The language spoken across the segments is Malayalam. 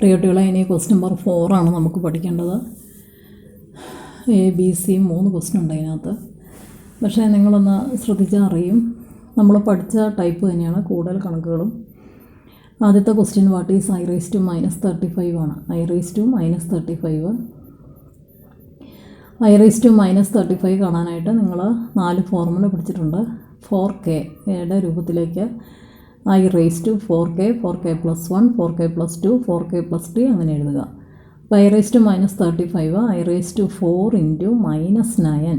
പ്രിയ കുട്ടികളെ, ഇനി ക്വസ്റ്റ്യൻ നമ്പർ 4 ആണ് നമുക്ക് പഠിക്കേണ്ടത്. ABC 3 ക്വസ്റ്റ്യൻ ഉണ്ട് അതിനകത്ത്. പക്ഷേ നിങ്ങളൊന്ന് ശ്രദ്ധിച്ചാൽ അറിയും, നമ്മൾ പഠിച്ച ടൈപ്പ് തന്നെയാണ് കൂടുതൽ കണക്കുകളും. ആദ്യത്തെ ക്വസ്റ്റ്യൻ വാട്ട് ഈസ് I⁻⁻35 ആണ്. I⁻⁻35 I⁻⁻35 കാണാനായിട്ട് നിങ്ങൾ 4 ഫോർമുല പഠിച്ചിട്ടുണ്ട്. 4Kയുടെ രൂപത്തിലേക്ക് I⁻4K, 4K + 1, 4K + 2, 4K + 3 അങ്ങനെ എഴുതുക. അപ്പോൾ I⁻⁻35 I⁻4 × -9,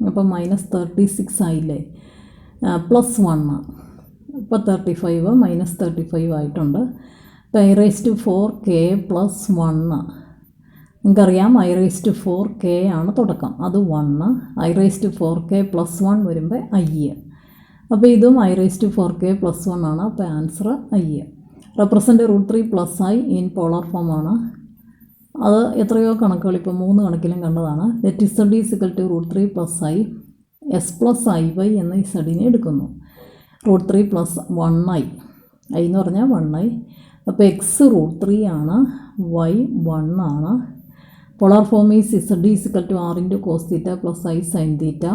അപ്പോൾ -36 ആയില്ലേ, +1, ഇപ്പോൾ 35 -35 ആയിട്ടുണ്ട്. അപ്പോൾ I⁻4K + 1, നിങ്ങൾക്കറിയാം I⁻4K ആണ് തുടക്കം, അത് 1, I⁻4K + 1 വരുമ്പോൾ I. അപ്പോൾ ഇതും I⁻4K + 1 ആണ്. അപ്പോൾ answer I. Represent √3 + I in polar form ആണ്. അത് എത്രയോ കണക്കുകൾ ഇപ്പോൾ 3 കണക്കിലും കണ്ടതാണ്. Let Z √3 + I, S + IY എന്ന ഇസഡിനെ എടുക്കുന്നു. √3 + 1I, I എന്ന് പറഞ്ഞാൽ 1I. അപ്പോൾ X √3 ആണ്, Y 1 ആണ്. Polar form is Z R × cos θ + I sin θ.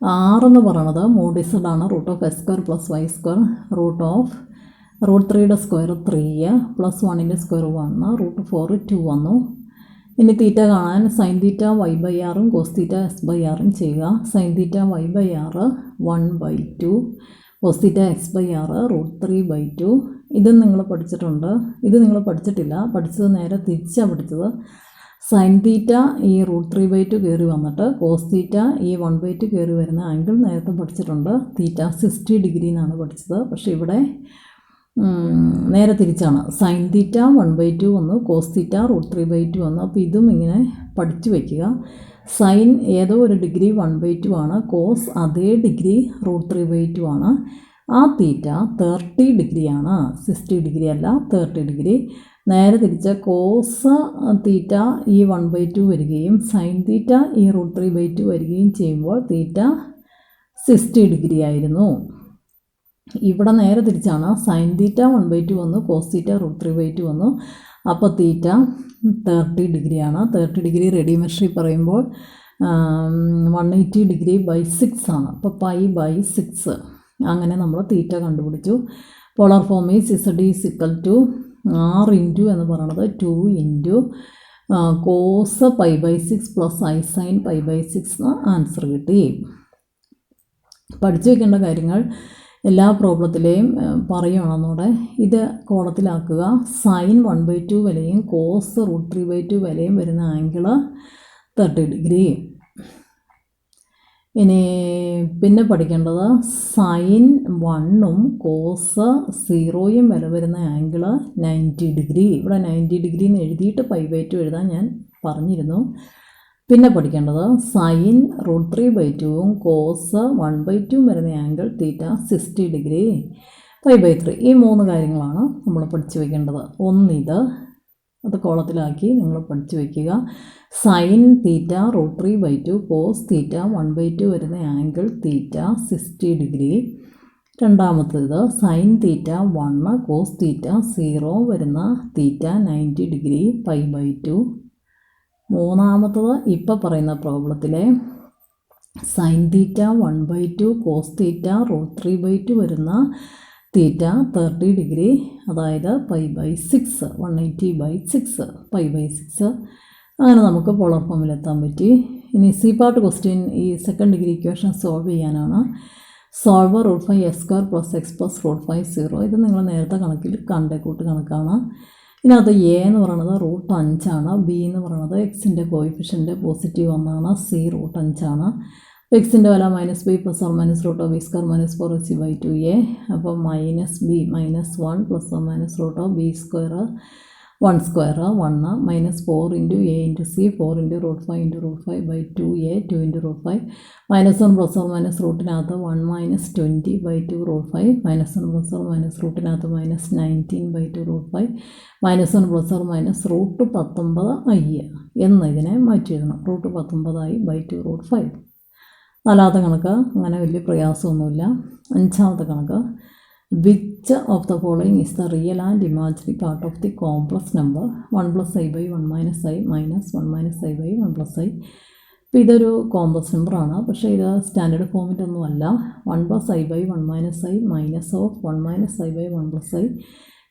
R എന്ന് പറയുന്നത് mod Z ആണ്, √(x² + y², √3യുടെ സ്ക്വയർ 3 + 1ൻ്റെ സ്ക്വയർ 1, √4 2 വന്നു. ഇനി തീറ്റ കാണാൻ sin θ y/r ഉം cos θ s/r ഉം ചെയ്യുക. sin θ y/r 1/2, cos θ x/r √3/2. ഇതും നിങ്ങൾ പഠിച്ചിട്ടുണ്ട്. ഇത് നിങ്ങൾ പഠിച്ചിട്ടില്ല, പഠിച്ചത് നേരെ തിരിച്ചാണ് പഠിച്ചത്. sin θ ഈ √3/2 കയറി വന്നിട്ട് cos θ ഈ 1/2 കയറി വരുന്ന ആംഗിൾ നേരത്തെ പഠിച്ചിട്ടുണ്ട്. തീറ്റ 60 ഡിഗ്രി എന്നാണ് പഠിച്ചത്. പക്ഷേ ഇവിടെ നേരെ തിരിച്ചാണ്. sin θ 1/2 വന്നു, cos θ √3/2 വന്നു. അപ്പോൾ ഇതും ഇങ്ങനെ പഠിച്ചു വയ്ക്കുക. സൈൻ ഏതോ ഒരു ഡിഗ്രി 1/2 ആണ്, കോസ് അതേ ഡിഗ്രി √3/2 ആണ്. ആ തീറ്റ 30 ഡിഗ്രിയാണ്, 60 ഡിഗ്രി അല്ല, 30 ഡിഗ്രി. നേരെ തിരിച്ച് കോസ് തീറ്റ ഈ 1/2 വരികയും സൈൻ തീറ്റ ഈ √3/2 വരികയും ചെയ്യുമ്പോൾ തീറ്റ 60 ഡിഗ്രി ആയിരുന്നു. ഇവിടെ നേരെ തിരിച്ചാണ്. സൈൻ തീറ്റ 1/2 വന്നു, കോസ് തീറ്റ √3/2 വന്നു. അപ്പോൾ തീറ്റ 30 ഡിഗ്രിയാണ്. 30 ഡിഗ്രി റെഡിമെട്രി പറയുമ്പോൾ 180 ഡിഗ്രി ബൈ 6 ആണ്. അപ്പോൾ π/6. അങ്ങനെ നമ്മൾ തീറ്റ കണ്ടുപിടിച്ചു. Polar form is Z R × എന്ന് പറയുന്നത് 2 × കോസ് π/6 + I sin π/6 ആൻസർ കിട്ടി. പഠിച്ചു വയ്ക്കേണ്ട കാര്യങ്ങൾ എല്ലാ പ്രോബ്ലത്തിലെയും പറയുകയാണെന്നൂടെ. ഇത് കോളത്തിലാക്കുക. സൈൻ 1/2 വിലയും കോസ് √3/2 വിലയും വരുന്ന ആംഗിൾ 30 ഡിഗ്രി. ഇനി പിന്നെ പഠിക്കേണ്ടത് സൈൻ 1ഉം കോസ് 0യും വില വരുന്ന ആംഗിൾ 90 ഡിഗ്രി. ഇവിടെ 90 ഡിഗ്രി എന്ന് എഴുതിയിട്ട് π/2 എഴുതാൻ ഞാൻ പറഞ്ഞിരുന്നു. പിന്നെ പഠിക്കേണ്ടത് സൈൻ √3/2ഉം കോസ് 1/2 വരുന്ന ആംഗിൾ തീറ്റ 60 ഡിഗ്രി, π/3. ഈ 3 കാര്യങ്ങളാണ് നമ്മൾ പഠിച്ചു വയ്ക്കേണ്ടത്. ഒന്നിത്, അത് കോളത്തിലാക്കി നിങ്ങൾ പഠിച്ചു വയ്ക്കുക. സൈൻ തീറ്റ √3/2, കോസ് തീറ്റ 1/2 വരുന്ന ആംഗിൾ തീറ്റ 60 ഡിഗ്രി. രണ്ടാമത്തേത് സൈൻ തീറ്റ 1, കോസ് തീറ്റ 0 വരുന്ന തീറ്റ 90 ഡിഗ്രി, π/2. മൂന്നാമത്തത് ഇപ്പോൾ പറയുന്ന പ്രോബ്ലത്തിലെ സൈൻ തീറ്റ 1/2, കോസ് തീറ്റ √3/2 വരുന്ന തീറ്റ 30 ഡിഗ്രി, അതായത് π/6, 180/6, π/6. അങ്ങനെ നമുക്ക് പോളാർ ഫോമിലെത്താൻ പറ്റി. ഇനി സി പാർട്ട് ക്വസ്റ്റ്യൻ ഈ സെക്കൻഡ് ഡിഗ്രി ഇക്വേഷൻ സോൾവ് ചെയ്യാനാണ്. Solve √5s² + x + √5 0. ഇത് നിങ്ങൾ നേരത്തെ കണക്കിൽ കണ്ടേ കൂട്ട് കണക്കാണ്. ഇതിനകത്ത് എ എന്ന് പറയുന്നത് √5 ആണ്, ബി എന്ന് പറയുന്നത് എക്സിൻ്റെ കോയിഫിഷ്യൻ്റ് പോസിറ്റീവ് 1 ആണ്, സി √5 ആണ്. എക്സിൻ്റെ വില -b + or - √b² - 4ac/2a. അപ്പോൾ -b -1 + or - √b² 1² 1, -4 × a × c 4 × √5 × √5/2a 2 × √5, -1 + or - റൂട്ടിനകത്ത് 1 - 20/2 √5, -1 + or - റൂട്ടിനകത്ത് -19/2 √5, -1 + or - √19i എന്നതിനെ മാറ്റി എഴുതണം. √19i/2 √5. നാലാമത്തെ കണക്ക് അങ്ങനെ വലിയ പ്രയാസമൊന്നുമില്ല. അഞ്ചാമത്തെ കണക്ക് which of the following is the real and imaginary part of the complex number 1 + i / 1 - i minus 1 - i / 1 + i. ഇപ്പോൾ ഇതൊരു കോംപ്ലക്സ് നമ്പറാണ്, പക്ഷേ ഇത് സ്റ്റാൻഡേർഡ് ഫോമിലൊന്നുമല്ല. 1 + i / 1 - i minus of 1 - i / 1 + i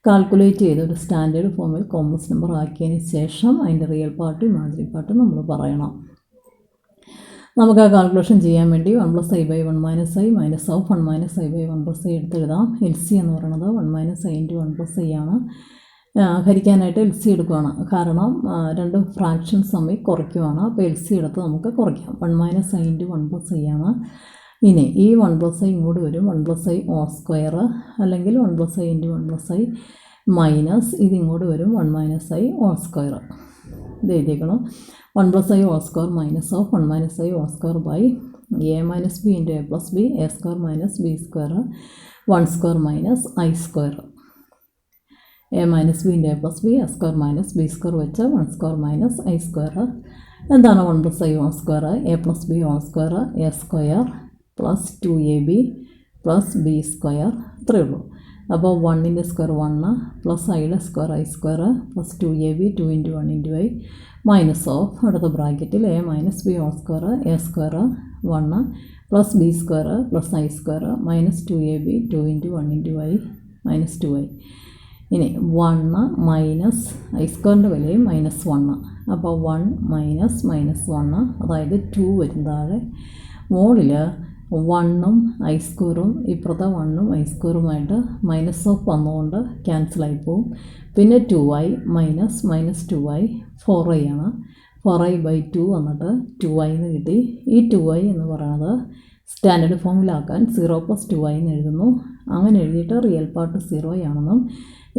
calculate ചെയ്ത് ഒരു സ്റ്റാൻഡേർഡ് ഫോമിൽ കോംപ്ലക്സ് നമ്പർ ആക്കിയതിന് ശേഷം അതിൻ്റെ റിയൽ പാർട്ടും ഇമാജിനറി പാർട്ടും നമ്മൾ പറയണം. നമുക്ക് ആ കാൽക്കുലേഷൻ ചെയ്യാൻ വേണ്ടി 1 + i / 1 - i minus of 1 - i / 1 + i എടുത്തെഴുതാം. LC എന്ന് പറയുന്നത് 1 - i × 1 + i ആണ്. ഹരിക്കാനായിട്ട് LC എടുക്കുകയാണ്, കാരണം രണ്ടും ഫ്രാക്ഷൻസ് തമ്മിൽ കുറയ്ക്കുവാണ്. അപ്പോൾ LC എടുത്ത് നമുക്ക് കുറയ്ക്കാം. 1 - i × 1 + i ആണ്. ഇനി ഈ 1 + i ഇങ്ങോട്ട് വരും, 1 + i ഹോൾ സ്ക്വയർ, അല്ലെങ്കിൽ 1 + i × 1 + i മൈനസ് ഇതിങ്ങോട്ട് വരും 1 - i ഹോൾ സ്ക്വയർ. ഇത് എഴുതിക്കണം. 1 + i whole square minus of 1 - i whole square by a - b × a + b, a² - b² 1² minus i square. a - b × a + b, a² - b² വെച്ച് 1² മൈനസ് i സ്ക്വയർ. എന്താണ് 1 + i whole square? a + b whole square a² plus 2ab plus b square, ഇത്രയേ ഉള്ളൂ. അപ്പോൾ 1 × square 1 plus i square i square plus 2ab 2 × 1 × i minus of അടുത്ത ബ്രാക്കറ്റിൽ a - b whole square a² 1 plus b square plus i square minus 2ab 2 × 1 × i minus 2i. ഇനി 1 മൈനസ് i സ്ക്വയറിൻ്റെ വിലയും -1. അപ്പോൾ 1 മൈനസ് -1, അതായത് 2 വരും താഴെ. മുകളിൽ 1ഉം i സ്ക്വയറും ഇപ്പുറത്തെ 1ഉം i സ്ക്വയറുമായിട്ട് മൈനസ് ഓഫ് വന്നുകൊണ്ട് ക്യാൻസലായി പോവും. പിന്നെ 2i മൈനസ് -2i 4i ആണ്. 4i/2 വന്നിട്ട് 2i എന്ന് കിട്ടി. ഈ 2i എന്ന് പറയുന്നത് സ്റ്റാൻഡേർഡ് ഫോമിലാക്കാൻ 0 + 2i എന്ന് എഴുതുന്നു. അങ്ങനെ എഴുതിയിട്ട് റിയൽ പാർട്ട് 0 ആണെന്നും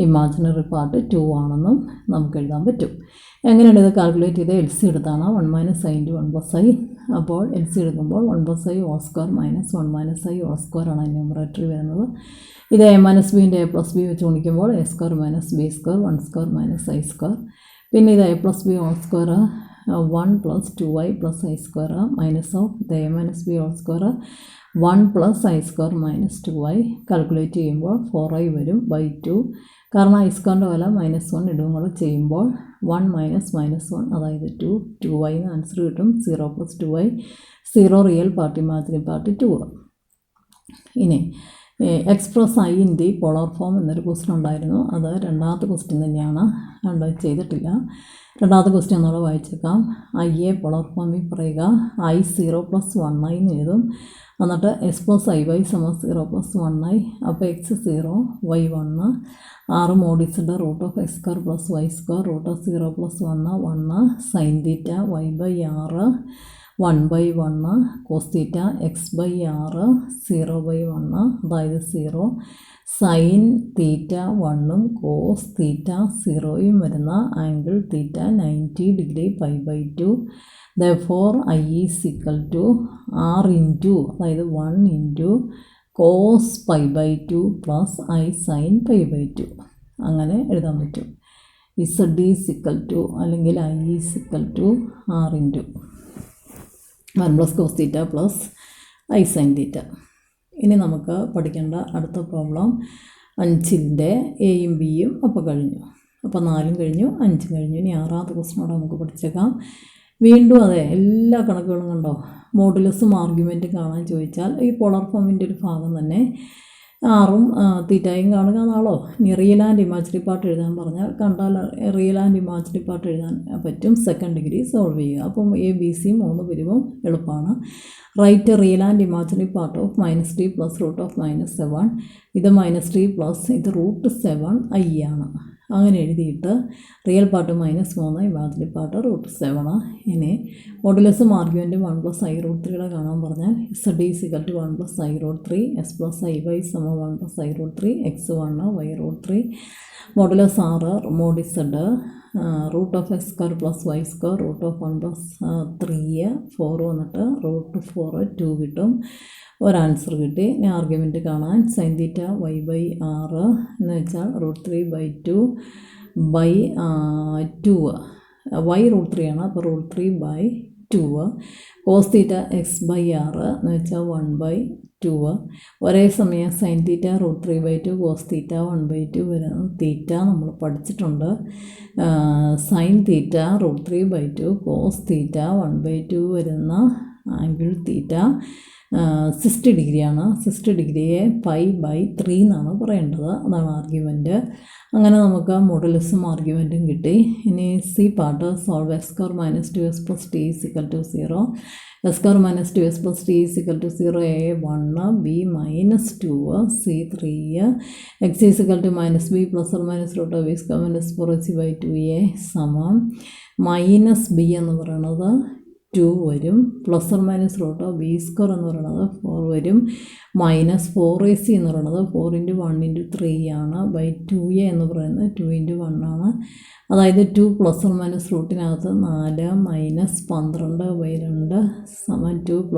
ഇമാജിനറി പാർട്ട് 2 ആണെന്നും നമുക്ക് എഴുതാൻ പറ്റും. എങ്ങനെയാണ് ഇത് കാൽക്കുലേറ്റ് ചെയ്ത്? LC എടുത്താണ്. 1 - i × 1 + i. അപ്പോൾ LC എടുക്കുമ്പോൾ 1 + i whole square minus 1 - i whole square ആണ് ന്യൂമറേറ്ററിൽ വരുന്നത്. ഇത് a - b × a + b വെച്ച് ഗുണിക്കുമ്പോൾ a² - b² 1² minus i square. പിന്നെ ഇത് a + b whole square 1 + 2i + i square minus of ഇത് a - b whole square 1 + i square minus 2i. Calculate ചെയ്യുമ്പോൾ 4i വരും /2, കാരണം i സ്ക്വയറിൻ്റെ വില -1 ഇടും കൂടെ ചെയ്യുമ്പോൾ 1 മൈനസ് -1, അതായത് 2i എന്ന് ആൻസർ കിട്ടും. 0 + 2i, 0 real part imaginary part 2. ഇനി express i in the polar form എന്നൊരു ക്വസ്റ്റ്യൻ ഉണ്ടായിരുന്നു. അത് രണ്ടാമത്തെ ക്വസ്റ്റ്യൻ തന്നെയാണ്, ചെയ്തിട്ടില്ല. രണ്ടാമത്തെ ക്വസ്റ്റ്യൻ ഒന്നുകൂടെ വായിച്ചേക്കാം. i പോളാർ ഫോമിൽ പറയുക. i 0 + 1i എന്ന് എഴുതും. എന്നിട്ട് s + iy 0 + 1i. അപ്പോൾ x 0 y 1 6 mod z √(x² + y² √0 + 1 1 sin θ y/6 1/1 cos θ x/6 0/1, അതായത് 0 sin θ 1ഉം cos θ 0ഉം വരുന്ന angle θ 90 degree π/2. therefore i is equal to r into, അതായത് 1 × cos π/2 plus i sin π/2. അങ്ങനെ എഴുതാൻ പറ്റും. z is equal to, അല്ലെങ്കിൽ i is equal to r into 1 + cos θ plus i sin θ. ഇനി നമുക്ക് പഠിക്കേണ്ട അടുത്ത പ്രോബ്ലം 5ൻ്റെ എയും ബിയും അപ്പോൾ കഴിഞ്ഞു. അപ്പോൾ 4ഉം കഴിഞ്ഞു, 5ഉം കഴിഞ്ഞു. ഇനി 6ാമത്തെ ക്വസ്റ്റ്യനോടെ നമുക്ക് പഠിച്ചേക്കാം. വീണ്ടും അതെ, എല്ലാ കണക്കുകളും കണ്ടോ, മോഡുലസും ആർഗ്യുമെൻറ്റും കാണാൻ ചോദിച്ചാൽ ഈ പോളാർ ഫോമിൻ്റെ ഒരു ഭാഗം തന്നെ ആറും തീറ്റയും കാണുക എന്നാളോ. ഇനി റിയൽ ആൻഡ് ഇമാജിനറി പാർട്ട് എഴുതാൻ പറഞ്ഞാൽ കണ്ടാൽ റിയൽ ആൻഡ് ഇമാജിനറി പാർട്ട് എഴുതാൻ പറ്റും. സെക്കൻഡ് ഡിഗ്രി സോൾവ് ചെയ്യുക. അപ്പം ABC 3 പിരിവും എളുപ്പമാണ്. Write real and imaginary part of -3 + √(-7). ഇത് -3 പ്ലസ് ഇത് √7i ആണ്. അങ്ങനെ എഴുതിയിട്ട് റിയൽ പാർട്ട് -3, ഇമാജിനറി പാർട്ട് √7. ഇനി മോഡുലസും ആർഗ്യുമെൻറ്റും 1 + i√3 കാണാൻ പറഞ്ഞാൽ z is equal to 1 + i√3, s + iy 1 + i√3, x1 y√3. Modulus 6 mod z √(x² + y²) √(1 + 3) 4 വന്നിട്ട് √4 2 കിട്ടും. ഒരാൻസർ കിട്ടി. ഇനി ആർഗ്യുമെൻറ്റ് കാണാൻ sin θ y/6 എന്ന് വെച്ചാൽ √3/2 2. y √3 ആണ്, അപ്പോൾ √3/2. cos θ x/6 എന്ന് വെച്ചാൽ 1/2 2. ഒരേ സമയം സൈൻ തീറ്റ √3/2 കോസ് തീറ്റ 1/2 വരുന്ന തീറ്റ നമ്മൾ പഠിച്ചിട്ടുണ്ട്. സൈൻ തീറ്റ √3/2 കോസ് തീറ്റ 1/2 വരുന്ന ആംഗിൾ തീറ്റ 60 ഡിഗ്രിയാണ്. 60 ഡിഗ്രിയെ π/3 എന്നാണ് പറയേണ്ടത്. അതാണ് ആർഗ്യുമെൻറ്റ്. അങ്ങനെ നമുക്ക് മോഡുലസും ആർഗ്യുമെൻറ്റും കിട്ടി. ഇനി C part solve x² - 2s + t = 0. x² - 2s + t = 0. a 1, b -2, c 3, x = -b ± √b² - 4ac/2a സമം -b എന്ന് പറയുന്നത് 2 വരും, ± √b² എന്ന് പറയുന്നത് 4 വരും, -4ac എന്ന് പറയുന്നത് 4 × 1 × 3 ആണ്, /2a എന്ന് പറയുന്നത് 2 × 1 ആണ്. അതായത് 2 ± റൂട്ടിനകത്ത് 4 -12/2 സമം 2 ±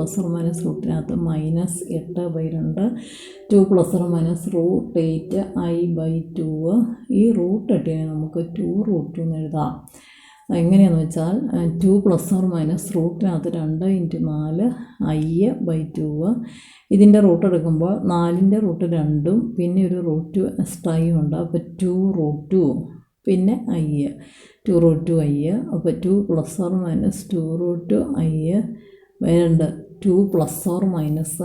റൂട്ടിനകത്ത് -8/2, 2 ± √8i/2. ഈ √8നെ നമുക്ക് 2√2 എന്ന് എഴുതാം. എങ്ങനെയാണെന്ന് വെച്ചാൽ 2 ± റൂട്ടിനകത്ത് 2 × 4 i/2. ഇതിൻ്റെ റൂട്ട് എടുക്കുമ്പോൾ 4ൻ്റെ റൂട്ട് 2ഉം പിന്നെ ഒരു √2 എക്സ്ട്രായും ഉണ്ട്. അപ്പോൾ 2√2 പിന്നെ i 2√2i. അപ്പോൾ 2 ± 2√2i വേണ്ട 2 ±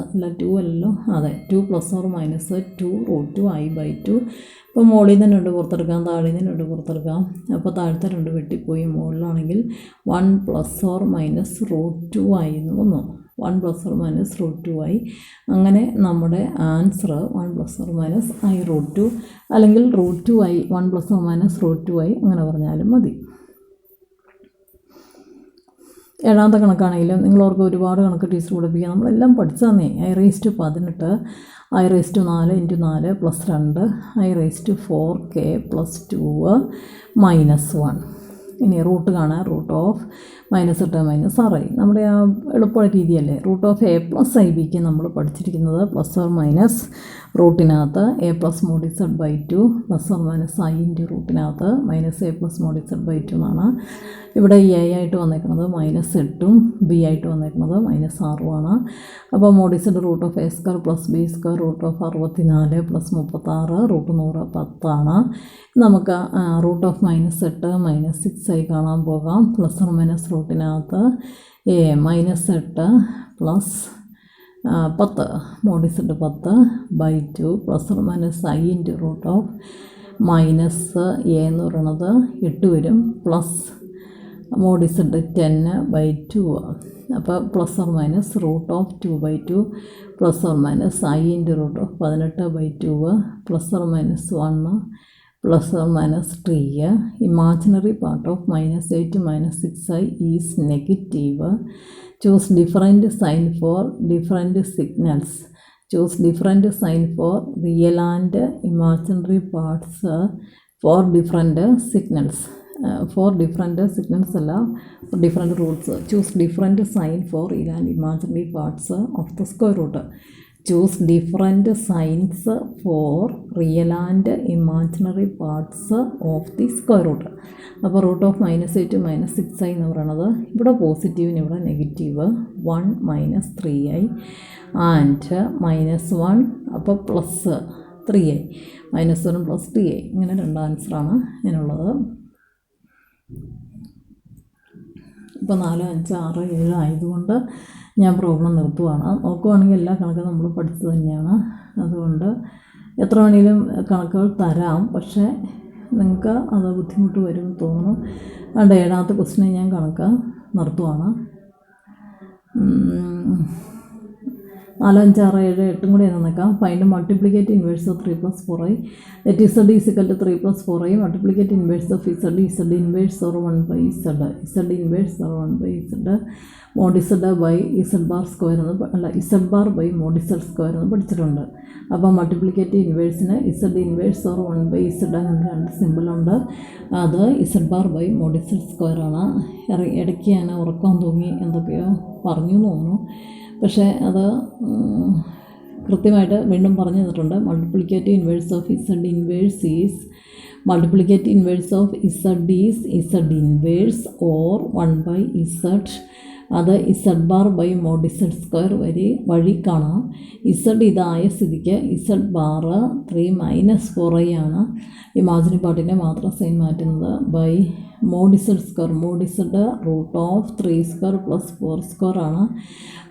അല്ല 2 അല്ലല്ലോ, അതെ 2 ± 2√2i/2. ഇപ്പോൾ മുകളിൽ നിന്ന് 2 പുറത്തെടുക്കാം, താഴെ നിന്ന് 2 പുറത്തെടുക്കാം. അപ്പോൾ താഴത്തെ 2 വെട്ടിപ്പോയി, മുകളിലാണെങ്കിൽ 1 ± √2i എന്ന് വന്നു. 1 ± √2i. അങ്ങനെ നമ്മുടെ ആൻസർ 1 ± i√2 അല്ലെങ്കിൽ √2i 1 ± √2i അങ്ങനെ പറഞ്ഞാലും മതി. ഏഴാമത്തെ കണക്കാണെങ്കിലും നിങ്ങളോർക്ക് ഒരുപാട് കണക്ക് ടീച്ചർ പഠിപ്പിക്കുക, നമ്മളെല്ലാം പഠിച്ചതന്നേ. i⁻18 i⁴ × 4 + 2 i⁴k + 2 -1. ഇനി റൂട്ട് കാണാൻ √8 - 6i. നമ്മുടെ ആ എളുപ്പ രീതിയല്ലേ. √a + ib നമ്മൾ പഠിച്ചിരിക്കുന്നത് ± റൂട്ടിനകത്ത് a + mod z/2 ± i × റൂട്ടിനകത്ത് -a + mod z/2 എന്നാണ്. ഇവിടെ a ആയിട്ട് വന്നേക്കുന്നത് -8ഉം b ആയിട്ട് വന്നേക്കുന്നത് -6ഉമാണ്. അപ്പോൾ mod z √a² + b² √64 + 36 √100 10 ആണ്. നമുക്ക് √−8 - 6i കാണാൻ പോകാം. ± റൂട്ടിനകത്ത് a -8 + 10 mod z 10/2 ± i × -a എന്ന് പറയുന്നത് 8 വരും, പ്ലസ് mod z 10/2. അപ്പോൾ ± √2/2 ± i × 18/2 ± 1 ± 3. Imaginary part of -8 - 6i is negative. Choose different sign for different signals. Choose different sign for real and imaginary parts for different signals. For different signals അല്ല, for different roots. Choose different sign for real and imaginary parts of the square root. Choose different signs for real and imaginary parts of the square root. അപ്പോൾ √−8 - 6i എന്ന് പറയുന്നത് ഇവിടെ പോസിറ്റീവിന് ഇവിടെ നെഗറ്റീവ് 1 - 3i ആൻഡ് -1 അപ്പോൾ പ്ലസ് 3i -1 + 3i. ഇങ്ങനെ 2 ആൻസറാണ് ഇതിനുള്ളത്. ഇപ്പോൾ 4, 5, 6, 7 ആയതുകൊണ്ട് ഞാൻ പ്രോബ്ലം നിർത്തുവാണ്. നോക്കുവാണെങ്കിൽ എല്ലാ കണക്കും നമ്മൾ പഠിച്ചത് തന്നെയാണ്. അതുകൊണ്ട് എത്ര വേണമെങ്കിലും കണക്കുകൾ തരാം, പക്ഷേ നിങ്ങൾക്ക് അത് ബുദ്ധിമുട്ട് വരും തോന്നുന്നു. അതുകൊണ്ട് 7ാമത്തെ ക്വസ്റ്റിനെ ഞാൻ കണക്ക് നിർത്തുവാണ്. 4, 5, 6, 7, 8 കൂടി നോക്കാം. Find multiplicative inverse of 3 + 4i. Let z = 3 + 4i. Multiplicate inverse of z inverse or 1/z. z inverse or 1/z. mod z/z² അല്ല z/mod z² എന്ന് പഠിച്ചിട്ടുണ്ട്. അപ്പോൾ മൾട്ടിപ്ലിക്കേറ്റ് ഇൻവേഴ്സിന് z ഇൻവേഴ്സ് ഓർ 1/z അങ്ങനെ 2 സിമ്പിളുണ്ട്. അത് z/mod z² ആണ്. ഇടയ്ക്ക് ഞാൻ ഉറക്കം തൂങ്ങി എന്തൊക്കെയോ പറഞ്ഞു തോന്നുന്നു, പക്ഷേ അത് കൃത്യമായിട്ട് വീണ്ടും പറഞ്ഞു തന്നിട്ടുണ്ട്. Multiplicative inverse of z inverse is multiplicative inverse of z is z inverse or 1/z. അത് z bar by mod z square വഴി കാണാം. ഇസഡ് ഇതായ സ്ഥിതിക്ക് ഇസഡ് ബാർ 3 - 4i ആണ്. ഇമാജിനറി പാർട്ടിൻ്റെ മാത്രം സൈൻ മാറ്റുന്നത് by mod z square. Mod z √3 square plus 4 square ആണ്.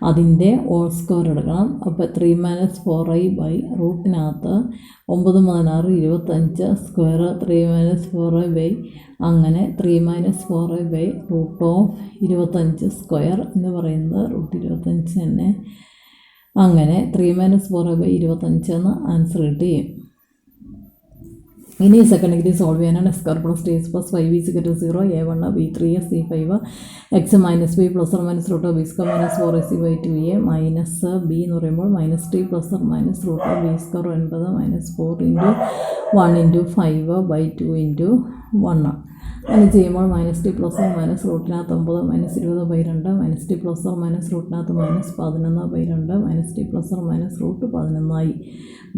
അതിൻ്റെ ഹോൾ സ്ക്വയർ എടുക്കണം. അപ്പോൾ 3 - 4i by റൂട്ടിനകത്ത് 9 - 6 25 square 3 - 4i by അങ്ങനെ 3 - 4i ബൈ √25 സ്ക്വയർ എന്ന് പറയുന്നത് √25 തന്നെ. അങ്ങനെ 3 - 4i ബൈ 25 എന്ന് ആൻസർ കിട്ടുകയും ഇനി സെക്കൻഡ് ഡിഗ്രി സോൾവ് ചെയ്യാനാണ്. Square plus t s plus 5 0 a1 b3 c5 x minus b plus or minus root b square minus 4ac by 2a minus b എന്ന് പറയുമ്പോൾ minus t plus or minus root b square 9 minus 4 × 1 × 5 by 2 × 1. അങ്ങനെ ചെയ്യുമ്പോൾ minus t plus or minus റൂട്ടിനകത്ത് 9 minus 20 by 2 minus t plus or minus റൂട്ടിനകത്ത് minus 11 by 2 minus t plus or minus root 11i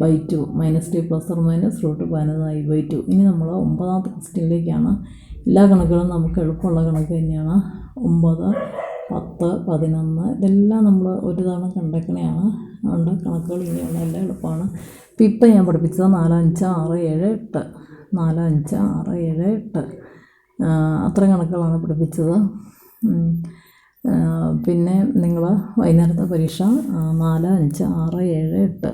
by 2 minus t plus or minus root 11i by 2. ഇനി നമ്മൾ 9ാമത്തെ ക്വസ്റ്റ്യനിലേക്കാണ്. എല്ലാ കണക്കുകളും നമുക്ക് എളുപ്പമുള്ള കണക്ക് തന്നെയാണ്. 9, 10, 11 ഇതെല്ലാം നമ്മൾ ഒരു തവണ കണ്ടേക്കണയാണ്. അതുകൊണ്ട് കണക്കുകൾ ഇനിയുള്ള എല്ലാം എളുപ്പമാണ്. ഇപ്പം ഞാൻ പഠിപ്പിച്ചത് 4, 5, 6, 7, 8 4, 5, 6, 7, 8 അത്രയും കണക്കുകളാണ് പഠിപ്പിച്ചത്. പിന്നെ നിങ്ങൾ വൈകുന്നേരത്തെ പരീക്ഷ 4, 5, 6, 7, 8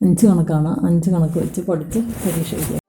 5 കണക്കാണ്. 5 കണക്ക് വെച്ച് പഠിച്ച് പരീക്ഷ എഴുതുക.